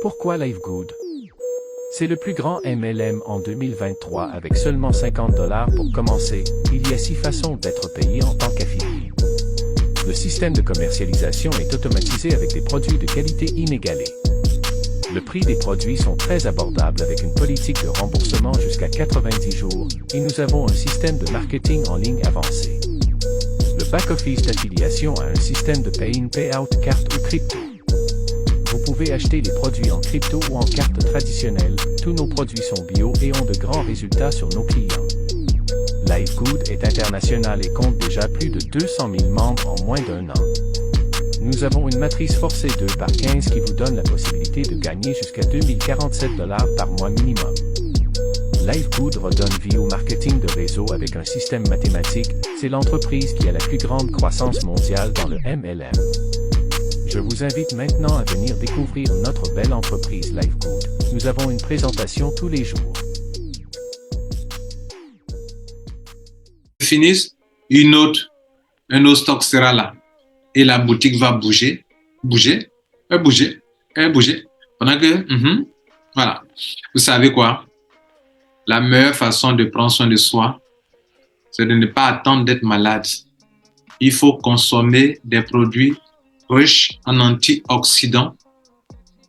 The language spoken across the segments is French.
Pourquoi LiveGood? C'est le plus grand MLM en 2023 avec seulement 50 $ pour commencer. Il y a 6 façons d'être payé en tant qu'affilié. Le système de commercialisation est automatisé avec des produits de qualité inégalée. Le prix des produits sont très abordables avec une politique de remboursement jusqu'à 90 jours et nous avons un système de marketing en ligne avancé. Le back-office d'affiliation a un système de pay-in, pay-out, carte ou crypto. Vous pouvez acheter des produits en crypto ou en carte traditionnelle. Tous nos produits sont bio et ont de grands résultats sur nos clients. LiveGood est international et compte déjà plus de 200 000 membres en moins d'1 an. Nous avons une matrice forcée 2/15 qui vous donne la possibilité de gagner jusqu'à 2047 $ par mois minimum. LiveGood redonne vie au marketing de réseau avec un système mathématique. C'est l'entreprise qui a la plus grande croissance mondiale dans le MLM. Je vous invite maintenant à venir découvrir notre belle entreprise LiveGood. Nous avons une présentation tous les jours. Finissent, un autre stock sera là. Et la boutique va bouger. Pendant que, voilà. Vous savez quoi? La meilleure façon de prendre soin de soi, c'est de ne pas attendre d'être malade. Il faut consommer des produits riches en antioxydants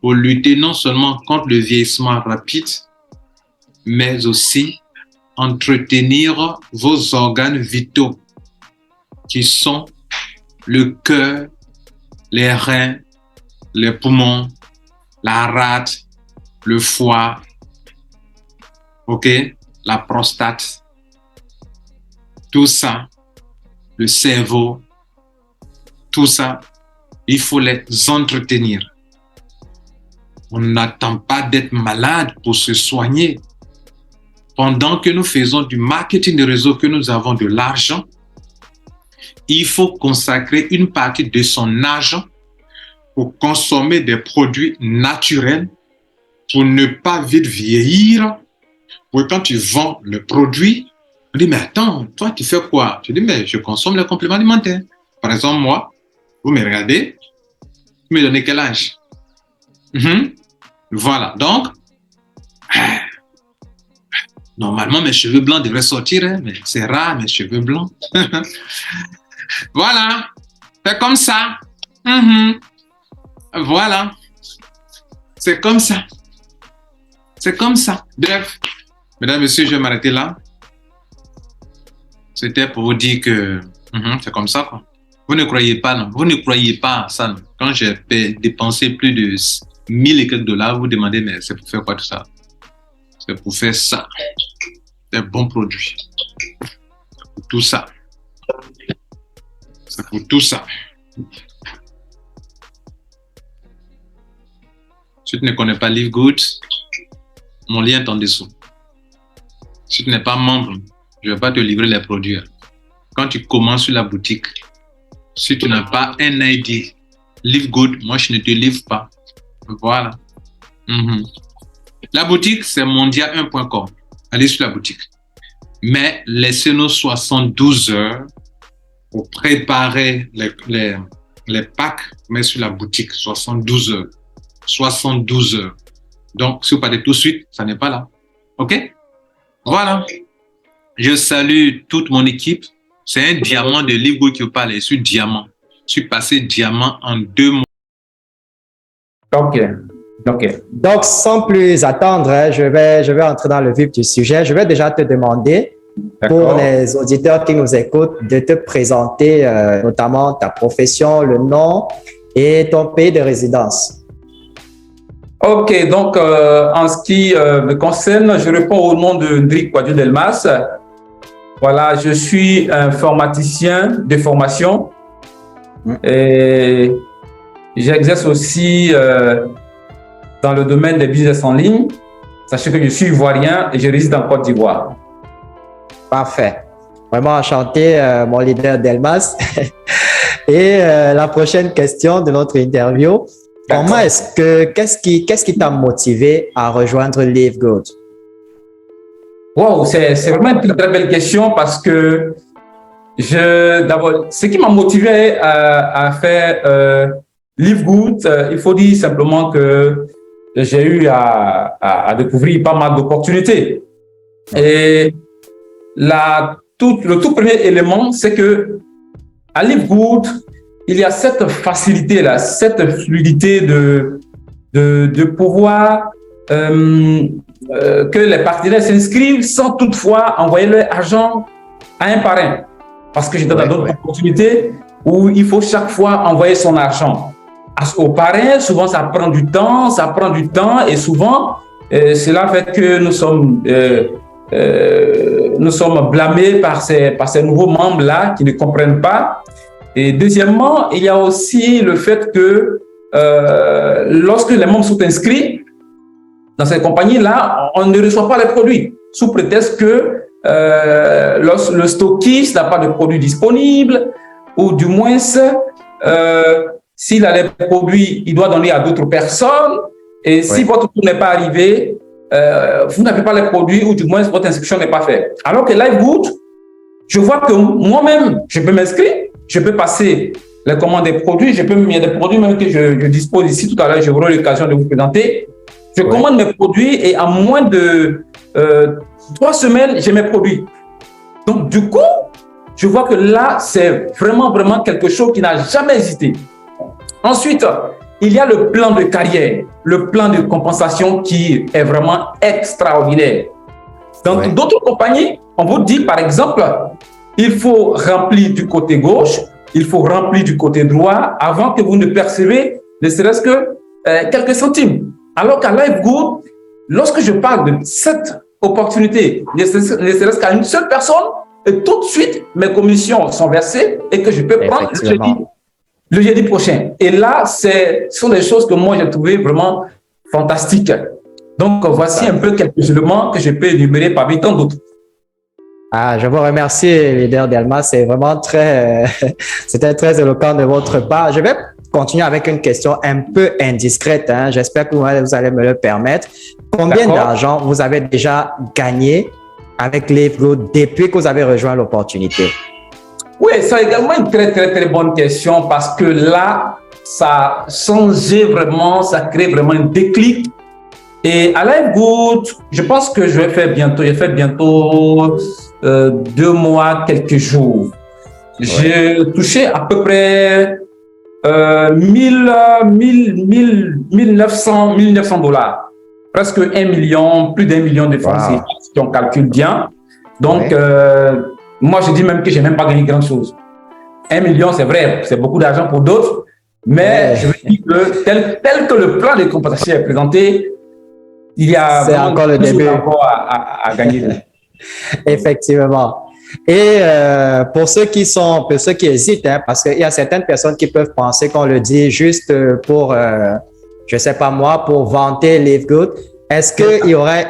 pour lutter non seulement contre le vieillissement rapide, mais aussi entretenir vos organes vitaux qui sont le cœur, les reins, les poumons, la rate, le foie, la prostate, tout ça, le cerveau, tout ça, il faut les entretenir. On n'attend pas d'être malade pour se soigner. Pendant que nous faisons du marketing de réseau, que nous avons de l'argent, il faut consacrer une partie de son argent pour consommer des produits naturels, pour ne pas vite vieillir. Pour quand tu vends le produit, on dit, mais attends, toi, tu fais quoi? Tu dis, mais je consomme les compléments alimentaires. Par exemple, moi, vous me regardez, vous me donnez quel âge? Voilà, donc, normalement, mes cheveux blancs devraient sortir, mais c'est rare, mes cheveux blancs. Voilà, c'est comme ça. Voilà, c'est comme ça. C'est comme ça. Bref, mesdames, messieurs, je vais m'arrêter là. C'était pour vous dire que c'est comme ça, quoi. Vous ne croyez pas, non? Vous ne croyez pas à ça, non? Quand j'ai dépensé plus de 1000 et quelques $, vous demandez, mais c'est pour faire quoi tout ça? C'est pour faire ça. C'est un bon produit. C'est pour tout ça. C'est pour tout ça. Si tu ne connais pas LiveGood, mon lien est en dessous. Si tu n'es pas membre, je ne vais pas te livrer les produits. Quand tu commences sur la boutique, si tu n'as pas un ID LiveGood, moi je ne te livre pas. Voilà. La boutique, c'est mondia1.com. Allez sur la boutique. Mais laissez-nous 72 heures pour préparer les packs, mais sur la boutique, 72 heures. 72 heures. Donc, si vous partez tout de suite, ça n'est pas là. OK? Voilà. Je salue toute mon équipe. C'est un diamant de LiveGood qui vous parle. Je suis diamant. Je suis passé diamant en 2 mois. OK. Donc, sans plus attendre, je vais entrer dans le vif du sujet. Je vais déjà te demander, pour les auditeurs qui nous écoutent, de te présenter notamment ta profession, le nom et ton pays de résidence. OK, donc en ce qui me concerne, je réponds au nom de Ndrick Kouadio Delmas. Voilà, je suis informaticien de formation et j'exerce aussi dans le domaine des business en ligne. Sachez que je suis ivoirien et je réside en Côte d'Ivoire. Parfait. Vraiment enchanté, mon leader Delmas. Et la prochaine question de notre interview. Comment qu'est-ce qui t'a motivé à rejoindre LiveGood? Wow, c'est vraiment une très belle question parce que d'abord, ce qui m'a motivé à faire LiveGood, il faut dire simplement que j'ai eu à découvrir pas mal d'opportunités. Et le tout premier élément, c'est que à Livegood, il y a cette facilité-là, cette fluidité de pouvoir que les partenaires s'inscrivent sans toutefois envoyer leur argent à un parrain. Parce que j'étais dans d'autres opportunités où il faut chaque fois envoyer son argent. Au parrain, souvent ça prend du temps, et souvent cela fait que nous sommes blâmés par ces nouveaux membres-là qui ne comprennent pas. Et deuxièmement, il y a aussi le fait que lorsque les membres sont inscrits dans ces compagnies-là, on ne reçoit pas les produits sous prétexte que le stockiste n'a pas de produits disponibles, ou du moins, s'il a des produits, il doit donner à d'autres personnes. Et si votre tour n'est pas arrivé, vous n'avez pas les produits, ou du moins votre inscription n'est pas faite. Alors que Livegood, je vois que moi-même, je peux m'inscrire, je peux passer les commandes des produits, il y a des produits même que je dispose ici tout à l'heure, j'aurai l'occasion de vous présenter. Je commande mes produits et en moins de 3 semaines, j'ai mes produits. Donc, du coup, je vois que là, c'est vraiment quelque chose qui n'a jamais hésité. Ensuite, il y a le plan de carrière, le plan de compensation qui est vraiment extraordinaire. Dans d'autres compagnies, on vous dit, par exemple, il faut remplir du côté gauche, il faut remplir du côté droit avant que vous ne percevez ne serait-ce que quelques centimes. Alors qu'à Livegood, lorsque je parle de cette opportunité, ne serait-ce qu'à une seule personne, et tout de suite, mes commissions sont versées et que je peux prendre le jeudi prochain. Et là, ce sont des choses que moi, j'ai trouvées vraiment fantastiques. Donc, voici un peu quelques éléments que je peux énumérer parmi tant d'autres. Je vous remercie, leader Delmas. C'est vraiment c'était très éloquent de votre part. Je vais continuer avec une question un peu indiscrète. J'espère que vous allez me le permettre. Combien d'argent vous avez déjà gagné avec Livegood depuis que vous avez rejoint l'opportunité? Oui, c'est également une très bonne question parce que là, ça a changé vraiment, ça crée vraiment un déclic. Et à Livegood, je pense que j'ai fait bientôt 2 mois, quelques jours. J'ai touché à peu près 1900 $, presque 1 million, plus d'1 million de francs, si on calcule bien. Donc, moi, je dis même que je n'ai même pas gagné grand-chose. 1 million, c'est vrai, c'est beaucoup d'argent pour d'autres, mais je veux dire que tel que le plan de compensation est présenté, il y a encore le début à gagner. Effectivement. Et pour ceux qui hésitent, parce qu'il y a certaines personnes qui peuvent penser qu'on le dit juste pour, je sais pas moi, pour vanter Livegood. Est-ce qu'il y aurait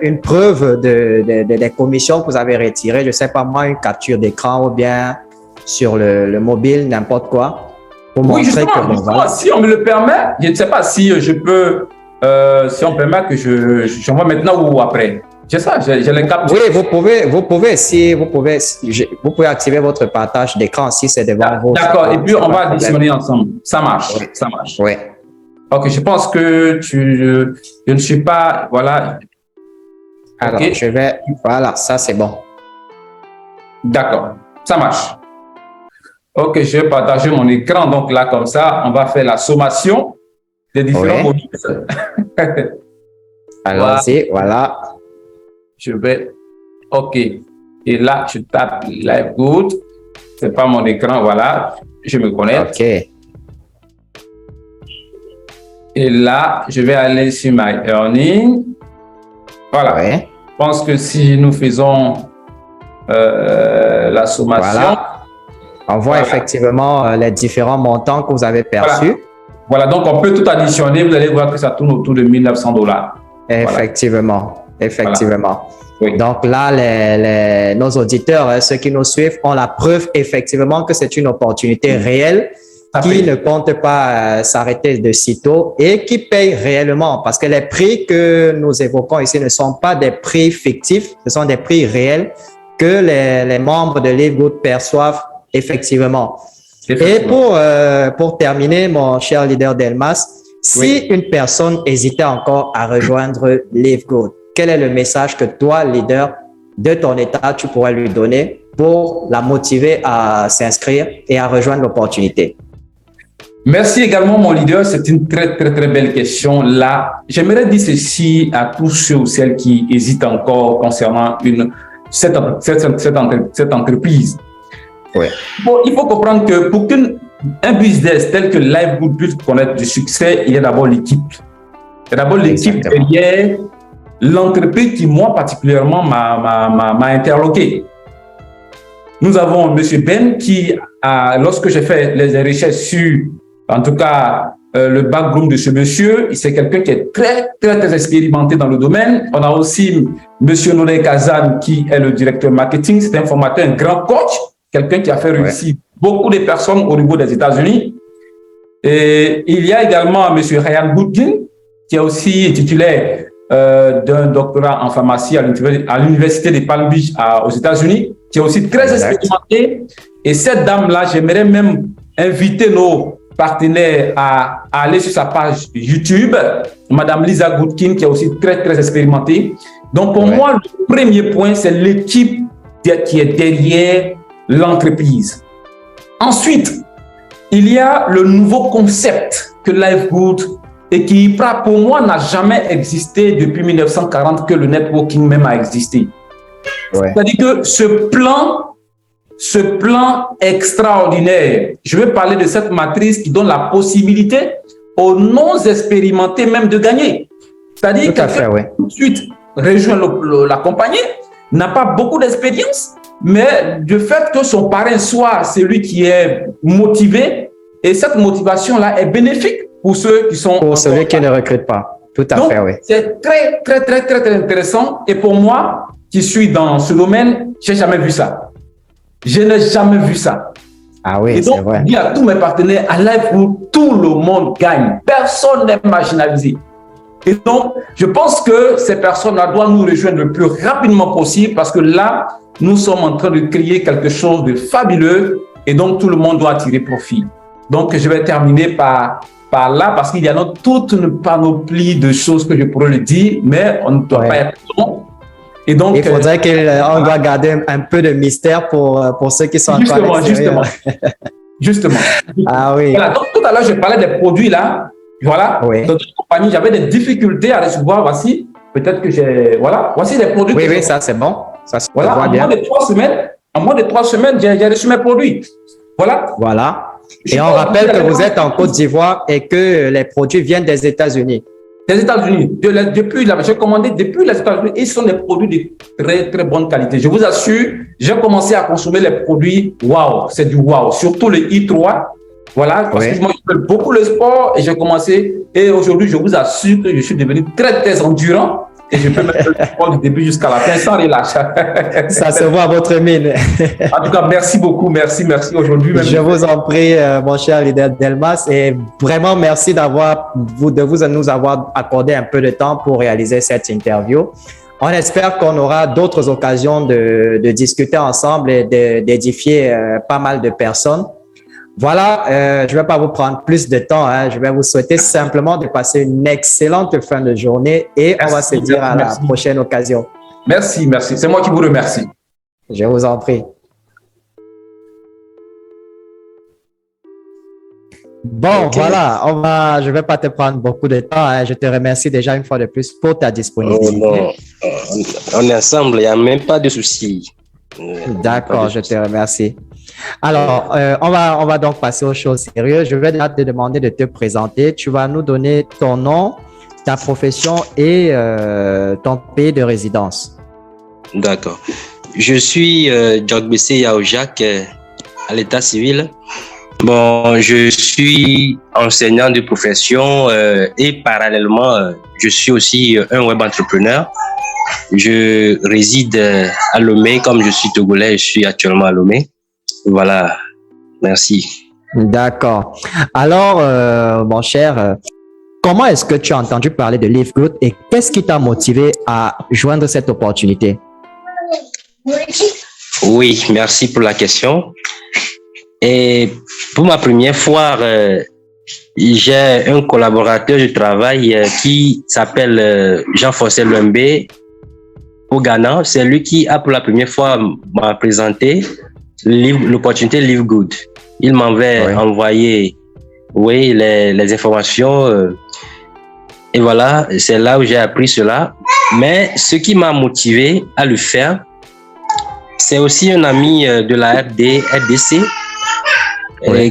une preuve des commissions que vous avez retirées, je sais pas moi, une capture d'écran ou bien sur le mobile, n'importe quoi, pour montrer justement, si on me le permet, je ne sais pas si je peux, si on permet que j'envoie maintenant ou après. J'ai ça, j'ai les captures. Oui, vous pouvez activer votre partage d'écran si c'est devant vous. D'accord, et puis on va additionner ensemble. Ça marche, ça marche. Oui. Ok, je pense que je ne suis pas, voilà. Alors, voilà, ça c'est bon. D'accord, ça marche. Ok, je vais partager mon écran. Donc là, comme ça, on va faire la sommation des différents modules. Allons-y, voilà. Je vais, ok. Et là, je tape Livegood. C'est pas mon écran, voilà. Je me connecte. Ok. Et là, je vais aller sur My Earning. Voilà. Ouais. Je pense que si nous faisons la sommation. Voilà. On voit effectivement les différents montants que vous avez perçus. Voilà, donc on peut tout additionner. Vous allez voir que ça tourne autour de 1 900 $. Effectivement. Effectivement. Voilà. Oui. Donc là, nos auditeurs, ceux qui nous suivent, ont la preuve effectivement que c'est une opportunité réelle qui ne compte pas s'arrêter de sitôt et qui paye réellement parce que les prix que nous évoquons ici ne sont pas des prix fictifs, ce sont des prix réels que les membres de Livegood perçoivent effectivement. Et pour terminer, mon cher leader Delmas, Si une personne hésitait encore à rejoindre Live Good, quel est le message que toi, leader de ton État, tu pourrais lui donner pour la motiver à s'inscrire et à rejoindre l'opportunité? Merci également, mon leader. C'est une très, très, très belle question. Là, j'aimerais dire ceci à tous ceux ou celles qui hésitent encore concernant cette entreprise. Ouais. Bon, il faut comprendre que pour qu'un business tel que Live Good puisse connaître du succès, il y a d'abord l'équipe. Il y a d'abord l'équipe derrière l'entreprise qui, moi, particulièrement, m'a interloqué. Nous avons M. Ben qui, lorsque j'ai fait les recherches sur, en tout cas, le background de ce monsieur, c'est quelqu'un qui est très, très, très expérimenté dans le domaine. On a aussi M. Nolé Kazan qui est le directeur marketing. C'est un formateur, un grand coach, quelqu'un qui a fait réussir beaucoup de personnes au niveau des États-Unis. Et il y a également M. Ryan Goodkin, qui est aussi titulaire d'un doctorat en pharmacie à l'université de Palm Beach aux États-Unis, qui est aussi très expérimentée. Et cette dame-là, j'aimerais même inviter nos partenaires à aller sur sa page YouTube, Madame Lisa Goodkin, qui est aussi très, très expérimentée. Donc, pour moi, le premier point, c'est l'équipe qui est derrière l'entreprise. Ensuite, il y a le nouveau concept que Live Good et qui, pour moi, n'a jamais existé depuis 1940 que le networking même a existé. Ouais. C'est-à-dire que ce plan extraordinaire, je vais parler de cette matrice qui donne la possibilité aux non-expérimentés même de gagner. C'est-à-dire que tout de suite rejoint la compagnie, n'a pas beaucoup d'expérience, mais du fait que son parrain soit celui qui est motivé, et cette motivation-là est bénéfique pour ceux qui sont... Pour celui qui ne recrute pas. Tout à fait, oui. C'est très, très, très, très, très intéressant. Et pour moi, qui suis dans ce domaine, je n'ai jamais vu ça. Je n'ai jamais vu ça. Ah oui, c'est vrai. Je dis à tous mes partenaires, à Live Good, tout le monde gagne. Personne n'est marginalisé. Et donc, je pense que ces personnes-là doivent nous rejoindre le plus rapidement possible parce que là, nous sommes en train de créer quelque chose de fabuleux et donc tout le monde doit tirer profit. Donc, je vais terminer par là parce qu'il y a toute une panoplie de choses que je pourrais le dire, mais on ne doit pas être long. Et donc, il faudrait qu'on doit garder un peu de mystère pour ceux qui sont encore à l'extérieur. Justement. Ah oui. Voilà, donc, tout à l'heure, je parlais des produits là. Voilà. Oui. Dans une compagnie, j'avais des difficultés à recevoir. Voici, peut-être que j'ai. Voilà. Voici les produits. Oui, oui, ça c'est bon. Ça se voilà. voit bien. En moins de 3 semaines, j'ai reçu mes produits. Voilà. Voilà. Et on rappelle que vous êtes en Côte d'Ivoire et que les produits viennent des États-Unis. Des États-Unis. J'ai commandé depuis les États-Unis et ce sont des produits de très, très bonne qualité. Je vous assure, j'ai commencé à consommer les produits. Waouh, c'est du waouh. Surtout le I3. Voilà, parce que moi, je fais beaucoup le sport et j'ai commencé. Et aujourd'hui, je vous assure que je suis devenu très, très endurant et je peux mettre le sport du début jusqu'à la fin sans relâche. Ça se voit à votre mine. En tout cas, merci beaucoup. Merci aujourd'hui. Je vous en prie, mon cher leader Delmas, et vraiment merci de nous avoir accordé un peu de temps pour réaliser cette interview. On espère qu'on aura d'autres occasions de discuter ensemble et d'édifier pas mal de personnes. Voilà, je ne vais pas vous prendre plus de temps. Je vais vous souhaiter simplement de passer une excellente fin de journée et on va se dire à la prochaine occasion. Merci. C'est moi qui vous remercie. Je vous en prie. Bon, voilà, je ne vais pas te prendre beaucoup de temps. Je te remercie déjà une fois de plus pour ta disponibilité. Oh non. On est ensemble, il n'y a même pas de souci. D'accord, je te remercie. Alors, on va donc passer aux choses sérieuses. Je vais te demander de te présenter. Tu vas nous donner ton nom, ta profession et ton pays de résidence. D'accord. Je suis Djogbese Yaojak à l'état civil. Bon, je suis enseignant de profession et parallèlement, je suis aussi un web entrepreneur. Je réside à Lomé, comme je suis togolais, je suis actuellement à Lomé. Voilà, merci. D'accord. Alors, mon cher, comment est-ce que tu as entendu parler de Live Good et qu'est-ce qui t'a motivé à joindre cette opportunité? Oui, merci pour la question. Et pour ma première fois j'ai un collaborateur de travail qui s'appelle Jean-Forcé Lumbé au Ghana. C'est lui qui a pour la première fois m'a présenté l'opportunité Live Good. Il m'avait envoyé les informations et voilà, c'est là où j'ai appris cela. Mais ce qui m'a motivé à le faire, c'est aussi un ami de la RDC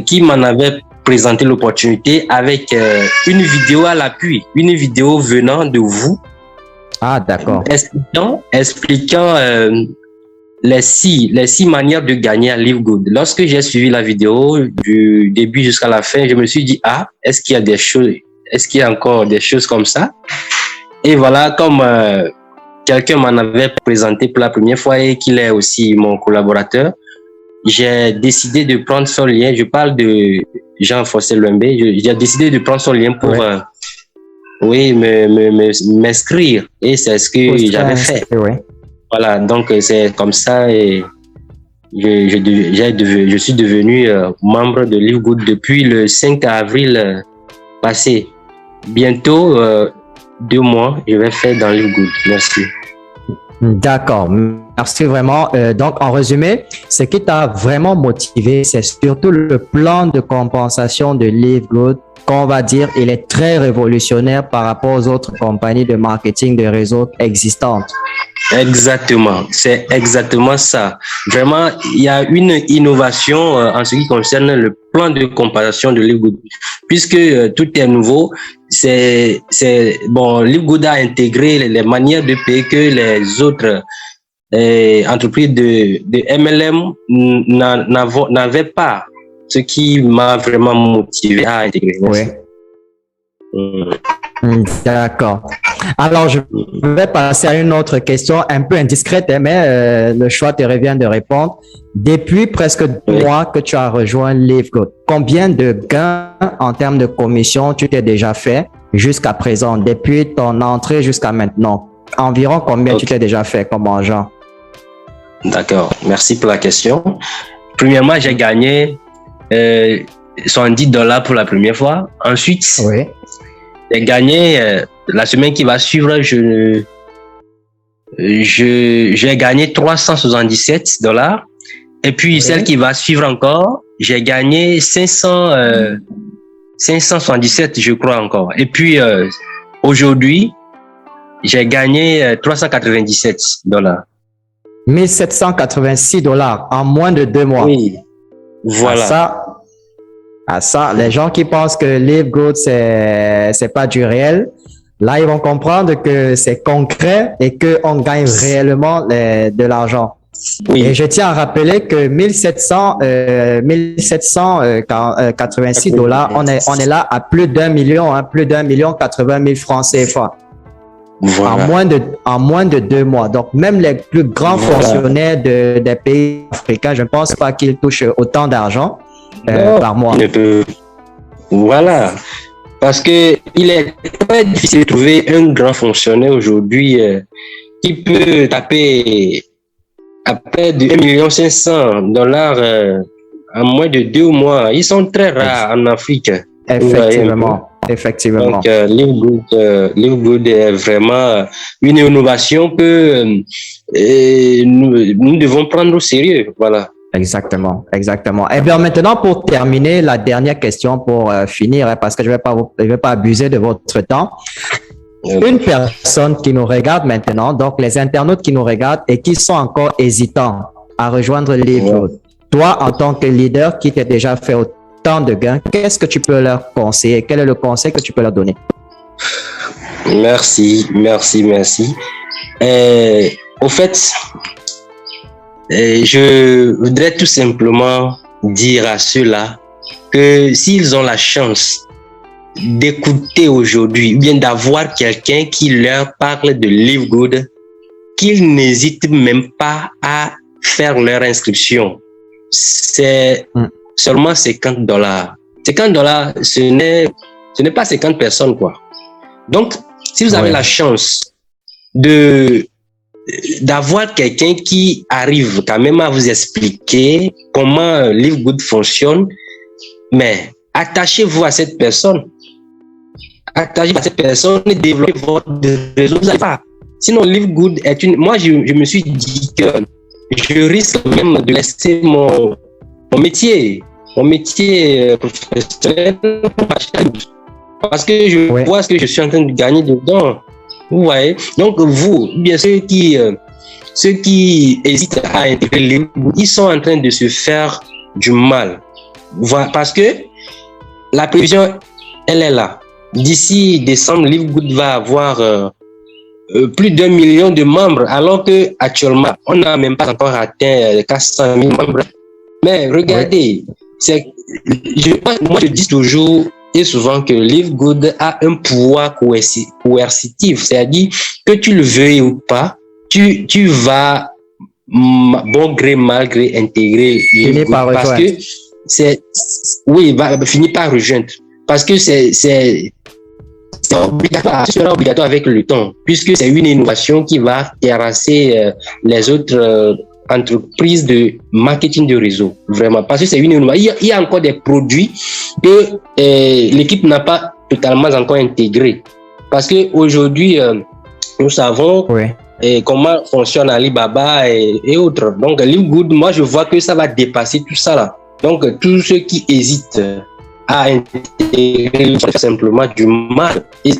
qui m'en avait présenté l'opportunité avec une vidéo à l'appui, une vidéo venant de vous. Ah, d'accord. Expliquant les six manières de gagner à Live Good. Lorsque j'ai suivi la vidéo du début jusqu'à la fin, je me suis dit, est-ce qu'il y a encore des choses comme ça? Et voilà, comme quelqu'un m'en avait présenté pour la première fois et qu'il est aussi mon collaborateur, j'ai décidé de prendre son lien. Je parle de Jean-Forcé Lumbé. J'ai décidé de prendre son lien pour m'inscrire. Et c'est ce que j'avais fait. Voilà, donc c'est comme ça et je suis devenu membre de Live Good depuis le 5 avril passé. Bientôt 2 mois, je vais faire dans Live Good. Merci. D'accord, merci vraiment. Donc, en résumé, ce qui t'a vraiment motivé, c'est surtout le plan de compensation de Live Good, qu'on va dire, il est très révolutionnaire par rapport aux autres compagnies de marketing de réseau existantes. Exactement, c'est exactement ça. Vraiment, il y a une innovation en ce qui concerne le plan de compensation de Live Good. Puisque tout est nouveau, Live Good a intégré les manières de payer que les autres entreprises de MLM n'avaient pas, ce qui m'a vraiment motivé à intégrer. D'accord. Alors, je vais passer à une autre question un peu indiscrète, mais le choix te revient de répondre. Depuis presque 2 mois que tu as rejoint Live Good, combien de gains en termes de commission tu t'es déjà fait jusqu'à présent, depuis ton entrée jusqu'à maintenant? Environ combien tu t'es déjà fait comme argent? D'accord. Merci pour la question. Premièrement, j'ai gagné $70 pour la première fois. Ensuite, j'ai gagné la semaine qui va suivre, j'ai gagné $377. Et puis celle qui va suivre encore, j'ai gagné 577, je crois encore. Et puis aujourd'hui, j'ai gagné $397. $1,786 en moins de 2 mois. Oui, voilà. Ça, les gens qui pensent que Live Good, c'est pas du réel, là, ils vont comprendre que c'est concret et qu'on gagne réellement de l'argent. Oui. Et je tiens à rappeler que $1,786, on est là à plus d'1 million, plus d'1,080,000 francs CFA. Voilà. En moins de 2 mois. Donc, même les plus grands fonctionnaires des pays africains, je ne pense pas qu'ils touchent autant d'argent par mois. Voilà. Parce que il est très difficile de trouver un grand fonctionnaire aujourd'hui qui peut taper à près de $1,500,000 en moins de 2 mois. Ils sont très rares en Afrique. Effectivement. Donc, Live Good est vraiment une innovation que nous devons prendre au sérieux. Voilà. Exactement. Eh bien, maintenant, pour terminer, la dernière question pour finir, parce que je vais pas abuser de votre temps. Une personne qui nous regarde maintenant, donc les internautes qui nous regardent et qui sont encore hésitants à rejoindre Live Good. Toi, en tant que leader qui t'a déjà fait autant de gains, qu'est-ce que tu peux leur conseiller? Quel est le conseil que tu peux leur donner? Merci. Au fait, je voudrais tout simplement dire à ceux-là que s'ils ont la chance d'écouter aujourd'hui, ou bien d'avoir quelqu'un qui leur parle de Live Good, qu'ils n'hésitent même pas à faire leur inscription. C'est seulement $50. $50, ce n'est pas 50 personnes, quoi. Donc, si vous avez la chance d'avoir quelqu'un qui arrive quand même à vous expliquer comment Live Good fonctionne, mais attachez-vous à cette personne. Attachez-vous à cette personne et développez votre réseau. Vous n'allez pas. Sinon, Live Good est une... Moi, je me suis dit que je risque même de laisser mon métier professionnel parce que je vois ce que je suis en train de gagner dedans. Vous voyez? Donc, vous, bien ceux qui hésitent à intégrer Live Good, ils sont en train de se faire du mal. Voilà, parce que la prévision, elle est là. D'ici décembre, Live Good va avoir plus d'1 million de membres, alors que actuellement, on n'a même pas encore atteint 400 000 membres. Mais regardez, moi je dis toujours et souvent que Live Good a un pouvoir coercitif, c'est-à-dire que tu le veuilles ou pas, tu vas bon gré mal gré intégrer Live Good parce que va finir par rejoindre parce que c'est obligatoire, ce sera obligatoire avec le temps, puisque c'est une innovation qui va terrasser les autres entreprises de marketing de réseau, vraiment, parce que c'est une innovation. Il y a encore des produits que l'équipe n'a pas totalement encore intégrés, parce qu'aujourd'hui, nous savons comment fonctionne Alibaba et autres. Donc, Live Good, moi, je vois que ça va dépasser tout ça là. Donc, tous ceux qui hésitent à intégrer simplement du mal, et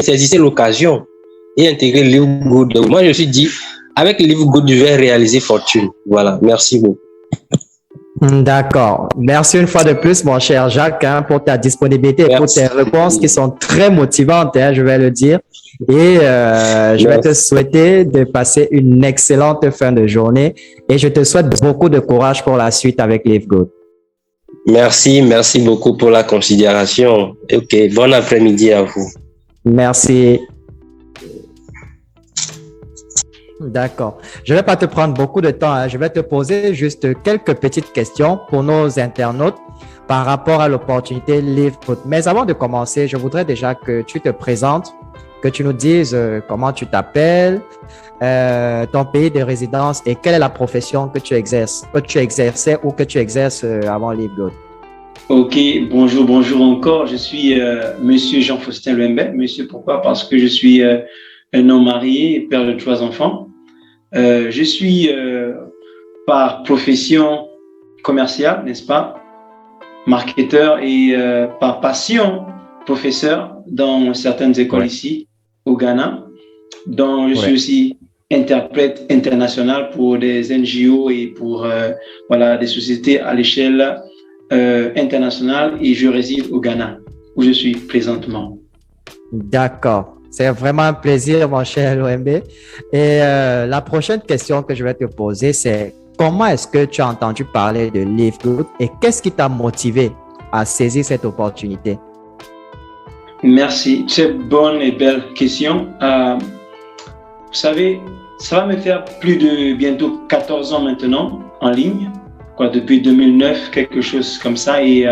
saisissez l'occasion et intégrer Live Good. Moi, je me suis dit, avec Live Good, je vais réaliser fortune. Voilà, merci beaucoup. D'accord. Merci une fois de plus, mon cher Jacques, pour ta disponibilité et pour tes réponses qui sont très motivantes, je vais le dire. Et je vais te souhaiter de passer une excellente fin de journée et je te souhaite beaucoup de courage pour la suite avec Live Good. Merci beaucoup pour la considération. Ok, bon après-midi à vous. Merci. D'accord. Je ne vais pas te prendre beaucoup de temps. Je vais te poser juste quelques petites questions pour nos internautes par rapport à l'opportunité Live Good. Mais avant de commencer, je voudrais déjà que tu te présentes, que tu nous dises comment tu t'appelles, ton pays de résidence et quelle est la profession que tu exerçais ou que tu exerces avant Live Good. Ok, bonjour encore. Je suis Monsieur Jean-Faustin Luembe. Monsieur, pourquoi? Parce que je suis un homme marié et père de 3 enfants. Je suis par profession commerciale, n'est-ce pas, marketeur et par passion professeur dans certaines écoles ici au Ghana, dont je suis aussi interprète international pour des NGO et pour des sociétés à l'échelle internationale, et je réside au Ghana où je suis présentement. D'accord. C'est vraiment un plaisir, mon cher Luembe. Et la prochaine question que je vais te poser, c'est comment est-ce que tu as entendu parler de Live Good et qu'est-ce qui t'a motivé à saisir cette opportunité? Merci. C'est une bonne et belle question. Vous savez, ça va me faire plus de bientôt 14 ans maintenant en ligne, depuis 2009, quelque chose comme ça. Et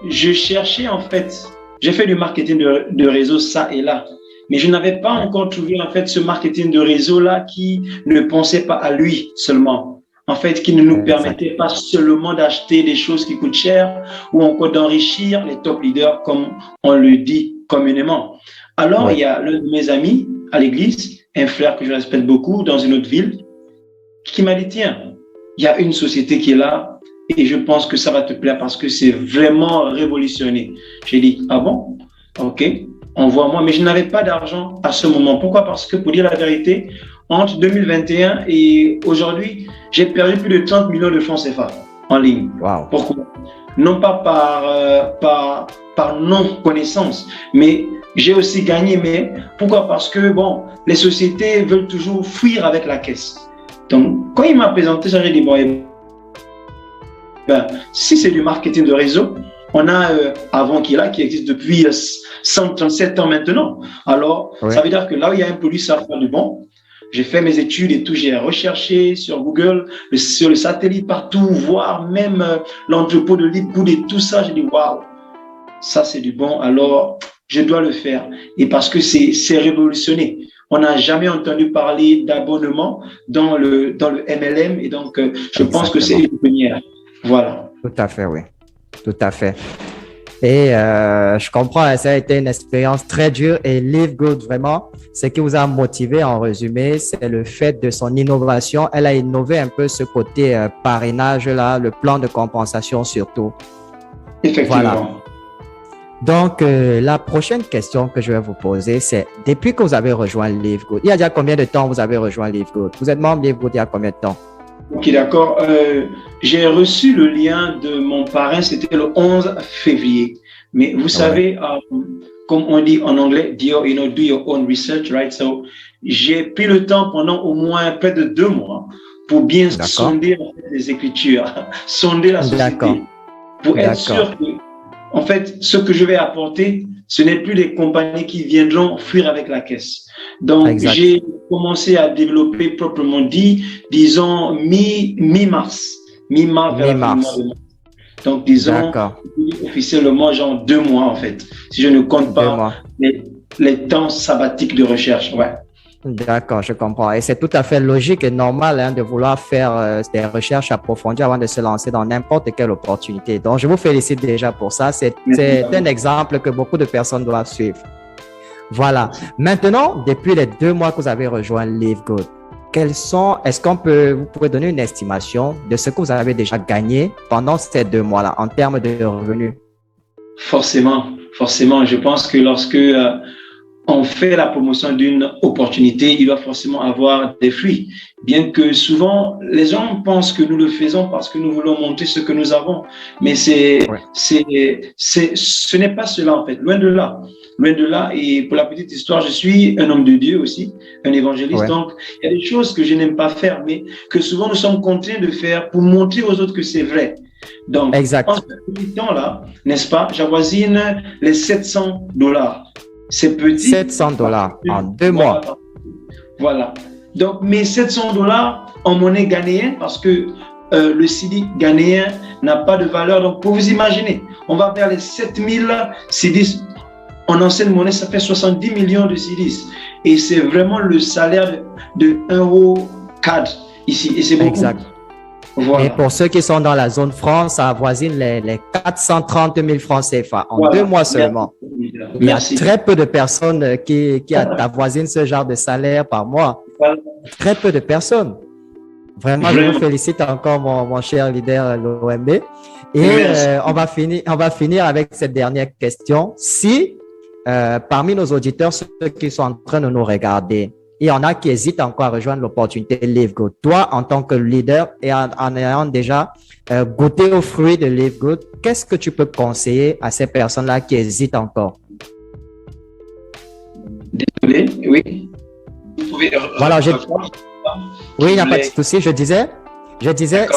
je cherchais en fait, j'ai fait du marketing de réseau ça et là. Mais je n'avais pas encore trouvé en fait ce marketing de réseau-là qui ne pensait pas à lui seulement. En fait, qui ne nous permettait pas seulement d'acheter des choses qui coûtent cher ou encore d'enrichir les top leaders comme on le dit communément. Alors, il y a l'un de mes amis à l'église, un frère que je respecte beaucoup dans une autre ville, qui m'a dit, tiens, il y a une société qui est là et je pense que ça va te plaire parce que c'est vraiment révolutionné. J'ai dit, ah bon? Ok. Envoie-moi, mais je n'avais pas d'argent à ce moment. Pourquoi? Parce que pour dire la vérité, entre 2021 et aujourd'hui, j'ai perdu plus de 30 millions de francs CFA en ligne. Wow. Pourquoi? Non pas par non-connaissance, mais j'ai aussi gagné. Mais pourquoi? Parce que bon, les sociétés veulent toujours fuir avec la caisse. Donc, quand il m'a présenté ça, j'ai dit, bon, si c'est du marketing de réseau, on a Avant-Qu'il-A qui existe depuis 137 ans maintenant. Alors, ça veut dire que là où il y a un produit, ça va faire du bon. J'ai fait mes études et tout, j'ai recherché sur Google, sur le satellite, partout, voir même l'entrepôt de Live Good et tout ça. J'ai dit, waouh, ça c'est du bon, alors je dois le faire. Et parce que c'est révolutionné. On n'a jamais entendu parler d'abonnement dans le MLM et donc je pense que c'est une première. Voilà. Tout à fait, oui. Tout à fait. Et je comprends, hein, ça a été une expérience très dure et Live Good, vraiment, ce qui vous a motivé en résumé, c'est le fait de son innovation. Elle a innové un peu ce côté parrainage-là, le plan de compensation surtout. Effectivement. Voilà. Donc, la prochaine question que je vais vous poser, c'est depuis que vous avez rejoint Live Good, il y a déjà combien de temps vous avez rejoint Live Good? Vous êtes membre Live Good il y a combien de temps? Ok, d'accord. J'ai reçu le lien de mon parrain, c'était le 11 février. Mais vous savez, comme on dit en anglais, do your own research, right? So, j'ai pris le temps pendant au moins près de 2 mois pour bien sonder les écritures, sonder la société, pour être sûr que, en fait, ce que je vais apporter, ce n'est plus les compagnies qui viendront fuir avec la caisse. Donc, j'ai commencé à développer proprement dit, disons, mi-mars. Donc, disons, officiellement, genre 2 mois, en fait. Si je ne compte pas les temps sabbatiques de recherche, ouais. D'accord, je comprends. Et c'est tout à fait logique et normal hein, de vouloir faire des recherches approfondies avant de se lancer dans n'importe quelle opportunité. Donc, je vous félicite déjà pour ça. C'est un exemple que beaucoup de personnes doivent suivre. Voilà. Maintenant, depuis les 2 mois que vous avez rejoint Live Good, vous pouvez donner une estimation de ce que vous avez déjà gagné pendant ces 2 mois-là en termes de revenus? Forcément. Je pense que lorsque on fait la promotion d'une opportunité, il doit forcément avoir des fruits. Bien que souvent, les gens pensent que nous le faisons parce que nous voulons montrer ce que nous avons. Mais ce n'est pas cela, en fait. Loin de là. Et pour la petite histoire, je suis un homme de Dieu aussi, un évangéliste. Donc, il y a des choses que je n'aime pas faire, mais que souvent nous sommes contraints de faire pour montrer aux autres que c'est vrai. Donc, en ce petit temps-là, n'est-ce pas, j'avoisine les $700. C'est petit. $700 en 2 mois. Voilà. Donc, mes $700 en monnaie ghanéenne, parce que le cedi ghanéen n'a pas de valeur. Donc, pour vous imaginer, on va vers les 7000 cedis. En ancienne monnaie, ça fait 70 millions de cedis. Et c'est vraiment le salaire de €4 ici. Et c'est beaucoup. Exact. Voilà. Et pour ceux qui sont dans la zone franc, ça avoisine les 430 000 francs CFA en 2 mois seulement. Il y a très peu de personnes qui avoisinent ce genre de salaire par mois. Très peu de personnes. Vraiment, je vous félicite encore, mon cher leader l'OMB. Et on va finir avec cette dernière question. Si parmi nos auditeurs, ceux qui sont en train de nous regarder, il y en a qui hésitent encore à rejoindre l'opportunité Live Good. Toi, en tant que leader et en ayant déjà goûté aux fruits de Live Good, qu'est-ce que tu peux conseiller à ces personnes-là qui hésitent encore? Désolé, oui. Vous pouvez voilà, oui, il n'y a pas de souci. Je disais,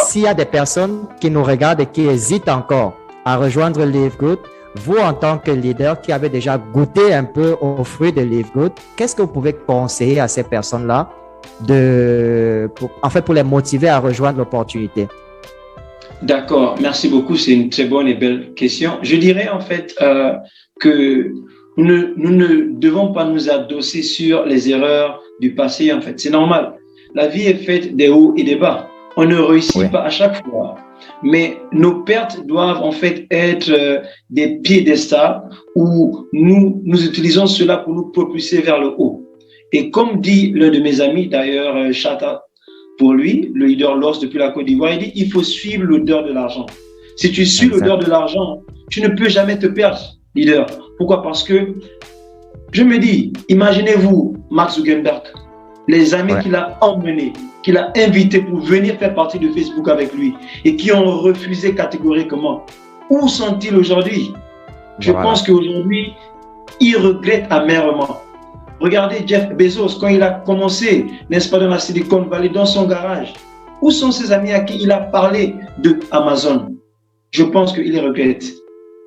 s'il y a des personnes qui nous regardent et qui hésitent encore à rejoindre Live Good, vous, en tant que leader qui avez déjà goûté un peu aux fruits de Live Good, qu'est-ce que vous pouvez conseiller à ces personnes-là pour les motiver à rejoindre l'opportunité? D'accord, merci beaucoup. C'est une très bonne et belle question. Je dirais en fait que nous ne devons pas nous adosser sur les erreurs du passé. En fait, c'est normal. La vie est faite des hauts et des bas. On ne réussit pas à chaque fois. Mais nos pertes doivent en fait être des piédestals où nous utilisons cela pour nous propulser vers le haut. Et comme dit l'un de mes amis, d'ailleurs, Chata, pour lui, le leader LOS depuis la Côte d'Ivoire, il dit il faut suivre l'odeur de l'argent. Si tu suis l'odeur de l'argent, tu ne peux jamais te perdre, leader. Pourquoi? Parce que je me dis, imaginez-vous Mark Zuckerberg, les amis qu'il a emmenés, qu'il a invités pour venir faire partie de Facebook avec lui et qui ont refusé catégoriquement. Où sont-ils aujourd'hui? Je pense qu'aujourd'hui, ils regrettent amèrement. Regardez Jeff Bezos, quand il a commencé, n'est-ce pas, dans la Silicon Valley, dans son garage. Où sont ses amis à qui il a parlé de Amazon? Je pense qu'il les regrette.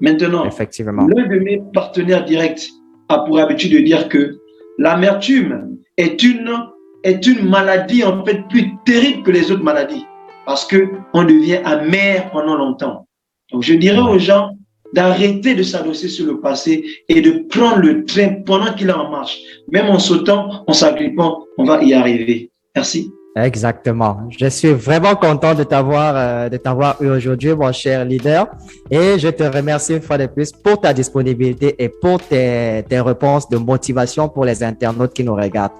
Maintenant, l'un de mes partenaires directs a pour habitude de dire que l'amertume est une maladie en fait plus terrible que les autres maladies parce qu'on devient amer pendant longtemps. Donc je dirais aux gens d'arrêter de s'adosser sur le passé et de prendre le train pendant qu'il est en marche. Même en sautant, en s'agrippant, on va y arriver. Merci. Exactement. Je suis vraiment content de t'avoir eu aujourd'hui, mon cher leader. Et je te remercie une fois de plus pour ta disponibilité et pour tes réponses de motivation pour les internautes qui nous regardent.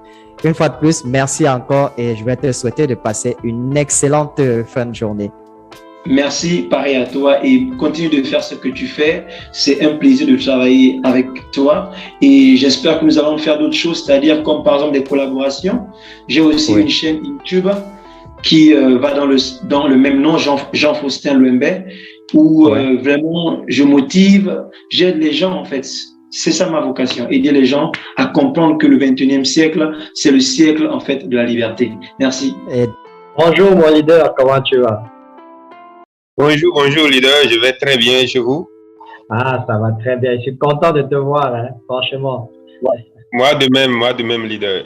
Une fois de plus, merci encore et je vais te souhaiter de passer une excellente fin de journée. Merci, pareil à toi, et continue de faire ce que tu fais. C'est un plaisir de travailler avec toi et j'espère que nous allons faire d'autres choses, c'est-à-dire comme par exemple des collaborations. J'ai aussi une chaîne YouTube qui va dans le même nom, Jean-Faustin Louembé, où vraiment je motive, j'aide les gens en fait. C'est ça ma vocation, aider les gens à comprendre que le 21e siècle, c'est le siècle en fait de la liberté. Merci. Bonjour mon leader, comment tu vas? Bonjour leader, je vais très bien chez vous. Ah, ça va très bien, je suis content de te voir, hein, franchement. Moi de même leader.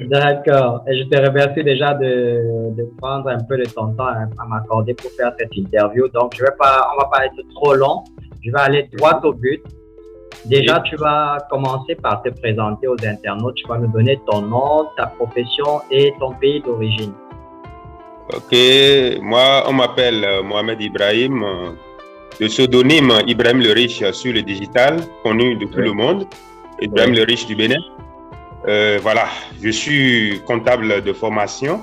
D'accord, et je te remercie déjà de prendre un peu de ton temps à m'accorder pour faire cette interview. Donc, on va pas être trop long, je vais aller droit au but. Déjà, tu vas commencer par te présenter aux internautes, tu vas nous donner ton nom, ta profession et ton pays d'origine. Ok, moi on m'appelle Mohamed Ibrahim, de pseudonyme Ibrahim le Riche sur le digital, connu de tout le monde, Ibrahim le Riche du Bénin. Voilà, je suis comptable de formation,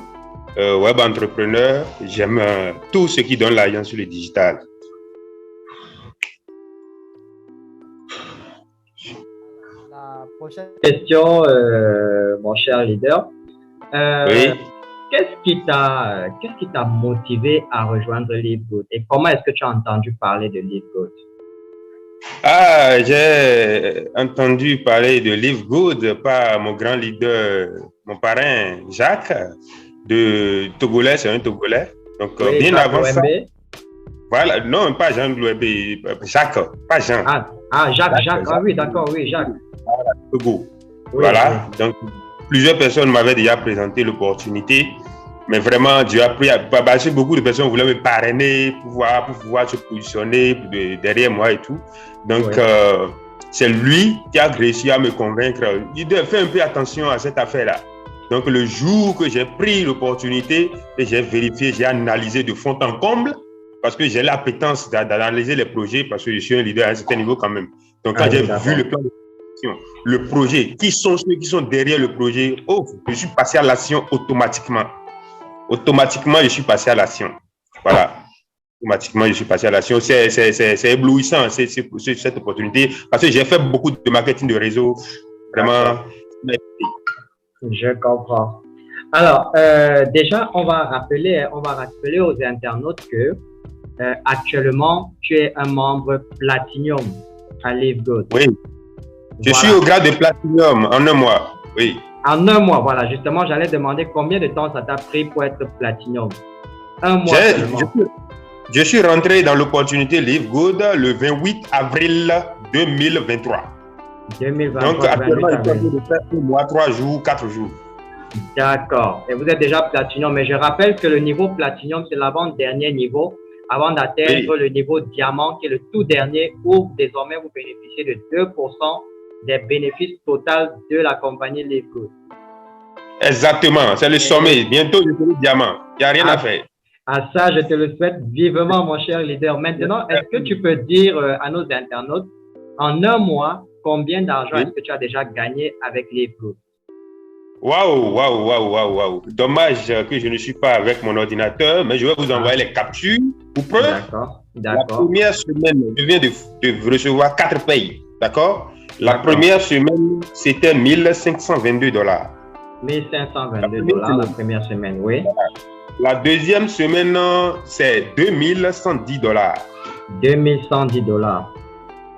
web entrepreneur, j'aime tout ce qui donne l'argent sur le digital. La prochaine question, mon cher leader. Oui. Qu'est-ce qui t'a motivé à rejoindre LiveGood et comment est-ce que tu as entendu parler de LiveGood? Ah, j'ai entendu parler de LiveGood par mon grand leader, mon parrain Jacques, de Togolais, c'est un Togolais. Donc, oui, bien avant ça. Voilà, non, pas Jean Louébé, Jacques, pas Jean. Jacques, ah oui, d'accord, oui, Jacques. Togo. Oui, voilà, oui. Donc plusieurs personnes m'avaient déjà présenté l'opportunité, mais vraiment, Dieu a pris, parce que beaucoup de personnes voulaient me parrainer pour pouvoir se positionner derrière moi et tout. Donc, c'est lui qui a réussi à me convaincre. Il devait faire un peu attention à cette affaire-là. Donc, le jour que j'ai pris l'opportunité, j'ai vérifié, j'ai analysé de fond en comble, parce que j'ai l'appétence d'analyser les projets, parce que je suis un leader à un certain niveau quand même. Donc, quand j'ai vu le plan de le projet, qui sont ceux qui sont derrière le projet, je suis passé à l'action automatiquement. Automatiquement, je suis passé à l'action. Voilà. Automatiquement, je suis passé à l'action. C'est éblouissant, cette opportunité, parce que j'ai fait beaucoup de marketing de réseau. Vraiment. Je comprends. Alors, déjà, on va rappeler aux internautes que actuellement, tu es un membre Platinum à LiveGood. Oui. Je suis au grade de Platinum en un mois. Oui. En un mois, voilà. Justement, j'allais demander combien de temps ça t'a pris pour être Platinum. Un mois seulement. Je suis rentré dans l'opportunité LiveGood le 28 avril 2023. 2023. Donc, actuellement, il faut de faire un mois, 3 jours, 4 jours. D'accord. Et vous êtes déjà Platinum. Mais je rappelle que le niveau Platinum, c'est l'avant-dernier niveau avant d'atteindre le niveau Diamant, qui est le tout dernier, où désormais vous bénéficiez de 2% des bénéfices totaux de la compagnie LiveGood. Exactement, c'est le sommet. Bientôt, je serai diamant. Il n'y a rien à faire. À ça, je te le souhaite vivement, mon cher leader. Maintenant, est-ce que tu peux dire à nos internautes, en un mois, combien d'argent est-ce que tu as déjà gagné avec LiveGood? Waouh. Dommage que je ne suis pas avec mon ordinateur, mais je vais vous envoyer les captures pour preuve. D'accord. La première semaine, je viens de recevoir 4 payes. D'accord? La première semaine, c'était $1 522. $1 522 la première semaine, oui. La deuxième semaine, c'est $2110. $2110.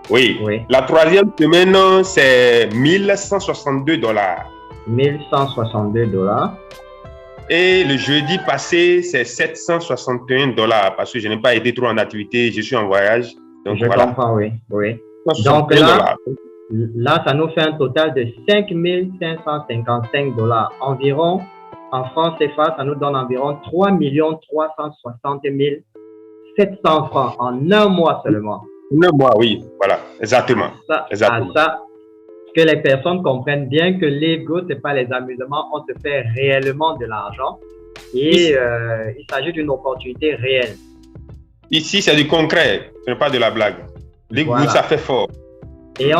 Oui. La troisième semaine, c'est $1162. $1162. Et le jeudi passé, c'est $761 parce que je n'ai pas été trop en activité, je suis en voyage. Donc, je comprends, oui. Donc là, ça nous fait un total de $5 555 environ. En francs CFA, ça nous donne environ 3 360 700 francs en un mois seulement. En un mois, oui, voilà, exactement. Ça, que les personnes comprennent bien que LiveGood, ce n'est pas les amusements, on se fait réellement de l'argent. Et il s'agit d'une opportunité réelle. Ici, c'est du concret, ce n'est pas de la blague. Les Voilà. ça fait fort. Et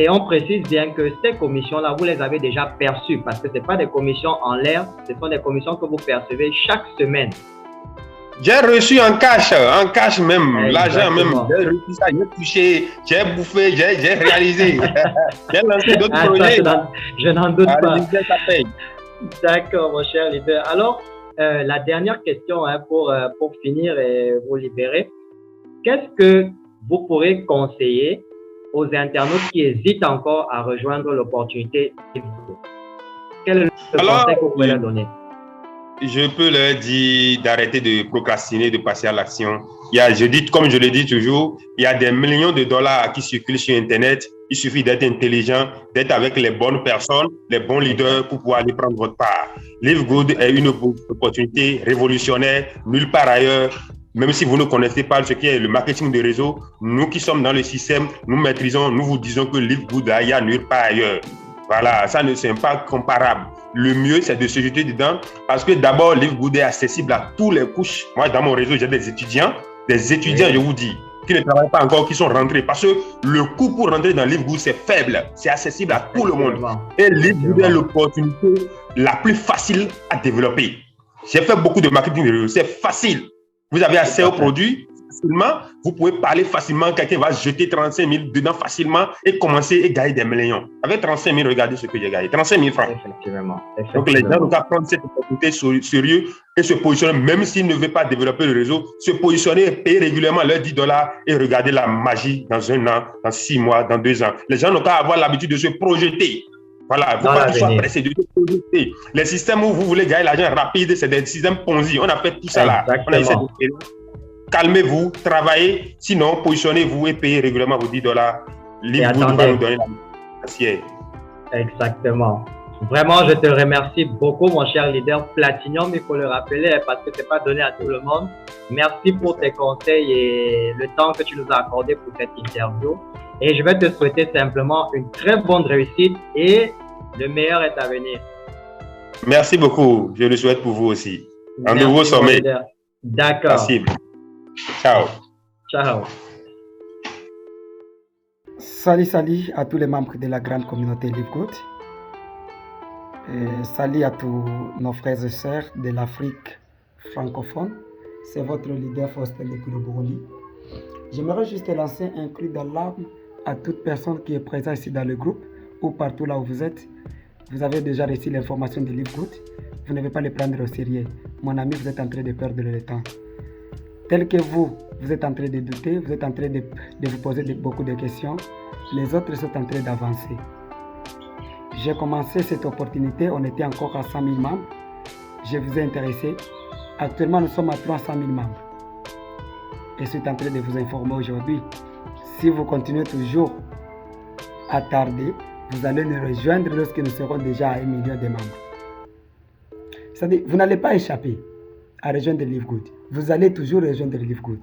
on précise bien que ces commissions-là, vous les avez déjà perçues parce que ce n'est pas des commissions en l'air, ce sont des commissions que vous percevez chaque semaine. J'ai reçu en cash même, l'argent même. Exactement. J'ai reçu ça, j'ai touché, j'ai bouffé, j'ai réalisé. J'ai lancé d'autres projets. Je n'en doute pas. Ça paye. D'accord, mon cher leader. Alors, la dernière question pour finir et vous libérer. Qu'est-ce que vous pourrez conseiller aux internautes qui hésitent encore à rejoindre l'opportunité? Quel est le conseil que vous pouvez leur donner? Je peux leur dire d'arrêter de procrastiner, de passer à l'action. Comme je le dis toujours, il y a des millions de dollars qui circulent sur Internet. Il suffit d'être intelligent, d'être avec les bonnes personnes, les bons leaders pour pouvoir aller prendre votre part. Live Good est une opportunité révolutionnaire, nulle part ailleurs. Même si vous ne connaissez pas ce qui est le marketing de réseau, nous qui sommes dans le système, nous maîtrisons, nous vous disons que Live Good, il y a nulle part ailleurs. Voilà, ça ne c'est pas comparable. Le mieux, c'est de se jeter dedans parce que d'abord, Live Good est accessible à tous les couches. Moi, dans mon réseau, j'ai des étudiants, je vous dis, qui ne travaillent pas encore, qui sont rentrés. Parce que le coût pour rentrer dans Live Good, c'est faible. C'est accessible à tout le monde. Et Live Good est l'opportunité la plus facile à développer. J'ai fait beaucoup de marketing de réseau. C'est facile. Vous avez accès aux produits facilement. Vous pouvez parler facilement. Quelqu'un va jeter 35 000 dedans facilement et commencer et gagner des millions. Avec 35 000, regardez ce que j'ai gagné. 35 000 francs. Effectivement. Donc, les gens doivent prendre cette opportunité sérieux et se positionner, même s'ils ne veulent pas développer le réseau, se positionner et payer régulièrement leurs $10 et regarder la magie dans 1 an, dans 6 mois, dans 2 ans. Les gens n'ont qu'à avoir l'habitude de se projeter. Voilà, il ne faut pas qu'ils soient pressés de se projeter. Les systèmes où vous voulez gagner l'argent rapide, c'est des systèmes Ponzi. On a fait tout ça là. On a essayé de... Calmez-vous, travaillez, sinon positionnez-vous et payez régulièrement vos $10. Live Good va nous donner la matière. Exactement. Vraiment, je te remercie beaucoup, mon cher leader Platinium. Il faut le rappeler parce que ce n'est pas donné à tout le monde. Merci pour tes conseils et le temps que tu nous as accordé pour cette interview. Et je vais te souhaiter simplement une très bonne réussite et le meilleur est à venir. Merci beaucoup. Je le souhaite pour vous aussi. Un nouveau sommet. D'accord. Merci. Ciao. Ciao. Salut à tous les membres de la grande communauté Live Good. Salut à tous nos frères et sœurs de l'Afrique francophone. C'est votre leader Faustin depuis le Burundi. J'aimerais juste lancer un cri d'alarme à toute personne qui est présente ici dans le groupe ou partout là où vous êtes. Vous avez déjà reçu l'information de Live Good. Vous ne devez pas le prendre au sérieux. Mon ami, vous êtes en train de perdre le temps. Tel que vous êtes en train de douter, vous êtes en train de vous poser beaucoup de questions, les autres sont en train d'avancer. J'ai commencé cette opportunité, on était encore à 100 000 membres. Je vous ai intéressé. Actuellement, nous sommes à 300 000 membres. Et je suis en train de vous informer aujourd'hui. Si vous continuez toujours à tarder, vous allez nous rejoindre lorsque nous serons déjà à 1 million de membres. C'est-à-dire, vous n'allez pas échapper à rejoindre Live Good. Vous allez toujours rejoindre Live Good.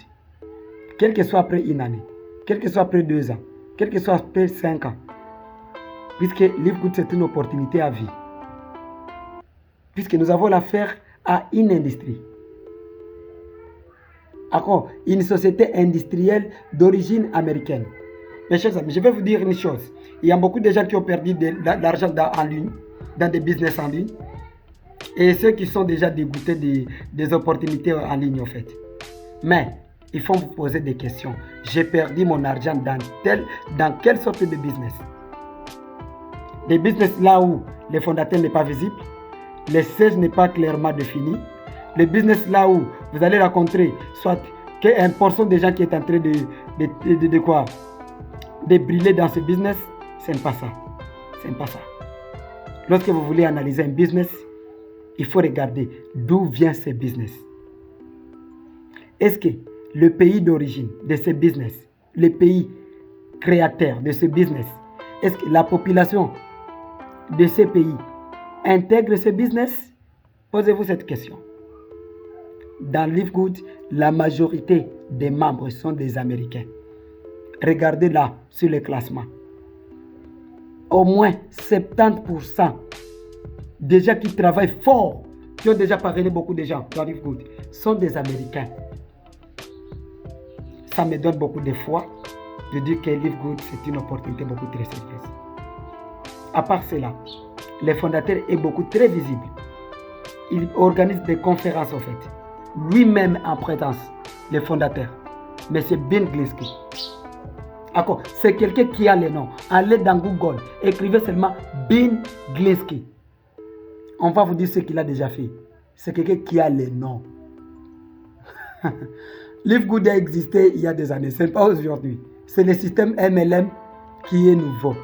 Quel que soit après 1 année, quel que soit après 2 ans, quel que soit après 5 ans. Puisque Live Good, c'est une opportunité à vie. Puisque nous avons l'affaire à une industrie. Encore, une société industrielle d'origine américaine. Mes chers amis, je vais vous dire une chose. Il y a beaucoup de gens qui ont perdu de l'argent en ligne, dans des business en ligne. Et ceux qui sont déjà dégoûtés des opportunités en ligne, en fait. Mais, il faut vous poser des questions. J'ai perdu mon argent dans quelle sorte de business? Des business là où le fondateur n'est pas visible, le siège n'est pas clairement défini, le business là où vous allez rencontrer soit qu'un portion des gens qui est en train de quoi? De briller dans ce business, ce n'est pas ça. Ce n'est pas ça. Lorsque vous voulez analyser un business, il faut regarder d'où vient ce business. Est-ce que le pays d'origine de ce business, le pays créateur de ce business, est-ce que la population de ce pays intègre ce business? Posez-vous cette question. Dans Live Good, la majorité des membres sont des Américains. Regardez là sur le classement. Au moins 70% des gens qui travaillent fort qui ont déjà parrainé beaucoup de gens dans Live Good sont des Américains. Ça me donne beaucoup de foi de dire que Live Good, c'est une opportunité beaucoup très sérieuse. À part cela, le fondateur est beaucoup très visible. Il organise des conférences en fait. Lui-même en présence, le fondateur, M. Ben Glinsky. C'est quelqu'un qui a le nom. Allez dans Google, écrivez seulement Ben Glinsky. On va vous dire ce qu'il a déjà fait. C'est quelqu'un qui a le nom. Live Good a existé il y a des années, ce n'est pas aujourd'hui. C'est le système MLM qui est nouveau.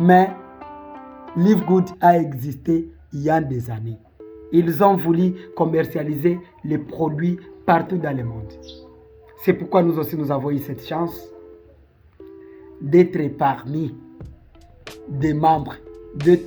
Mais Live Good a existé il y a des années. Ils ont voulu commercialiser les produits partout dans le monde. C'est pourquoi nous aussi nous avons eu cette chance d'être parmi des membres de